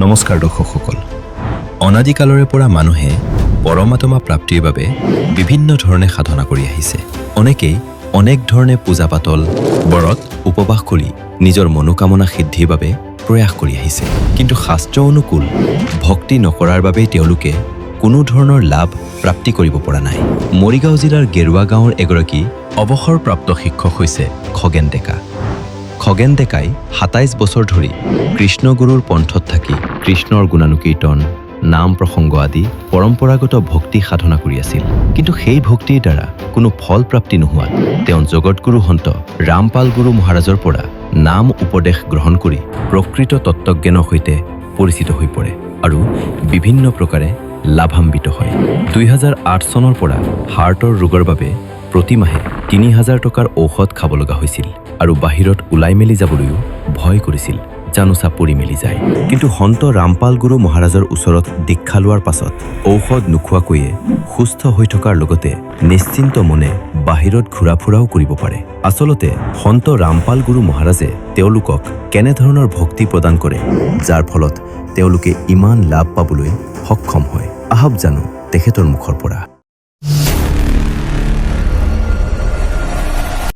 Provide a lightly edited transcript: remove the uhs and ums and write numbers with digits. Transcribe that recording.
নমস্কাৰ দৰ্শকসকল। অনাদিকালৰে পৰা মানুহে পৰমাত্মা প্ৰাপ্তিৰ বাবে বিভিন্ন ধৰণে সাধনা কৰি আহিছে। অনেকেই অনেক ধৰণে পূজা পাতল, ব্ৰত, উপবাস কৰি নিজৰ মনোকামনা সিদ্ধিৰ বাবে প্ৰয়াস কৰি আহিছে। কিন্তু শাস্ত্ৰ অনুকূল ভক্তি নকৰাৰ বাবেই তেওঁলোকে কোনো ধৰণৰ লাভ প্ৰাপ্তি কৰিব পৰা নাই। মৰিগাঁও জিলাৰ গেৰুৱা গাঁৱৰ এগৰাকী অৱসৰপ্ৰাপ্ত শিক্ষক হৈছে খগেন ডেকা। খগেন ডেকাই ২৭ বছৰ ধৰি কৃষ্ণগুৰুৰ পন্থত থাকি কৃষ্ণৰ গুণানুকীৰ্তন, নাম প্ৰসংগ আদি পৰম্পৰাগত ভক্তি সাধনা কৰি আছিল। কিন্তু সেই ভক্তিৰ দ্বাৰা কোনো ফল প্ৰাপ্তি নোহোৱাত তেওঁ জগতগুৰু সন্ত ৰামপাল গুৰু মহাৰাজৰ পৰা নাম উপদেশ গ্ৰহণ কৰি প্ৰকৃত তত্ত্বজ্ঞানৰ সৈতে পৰিচিত হৈ পৰে আৰু বিভিন্ন প্ৰকাৰে লাভান্বিত হয়। ২০০৮ চনৰ পৰা হাৰ্টৰ ৰোগৰ বাবে প্ৰতিমাহে ৩০০০ টকাৰ ঔষধ খাব লগা হৈছিল আৰু বাহিৰত ওলাই মেলি যাবলৈও ভয় কৰিছিল, জানোচা পৰি মেলি যায়। কিন্তু সন্ত ৰামপাল গুৰু মহাৰাজৰ ওচৰত দীক্ষা লোৱাৰ পাছত ঔষধ নোখোৱাকৈয়ে সুস্থ হৈ থকাৰ লগতে নিশ্চিন্ত মনে বাহিৰত ঘূৰা ফুৰাও কৰিব পাৰে। আচলতে সন্ত ৰামপাল গুৰু মহাৰাজে তেওঁলোকক কেনেধৰণৰ ভক্তি প্ৰদান কৰে, যাৰ ফলত তেওঁলোকে ইমান লাভ পাবলৈ সক্ষম হয়। আহক জানো তেখেতৰ মুখৰ পৰা।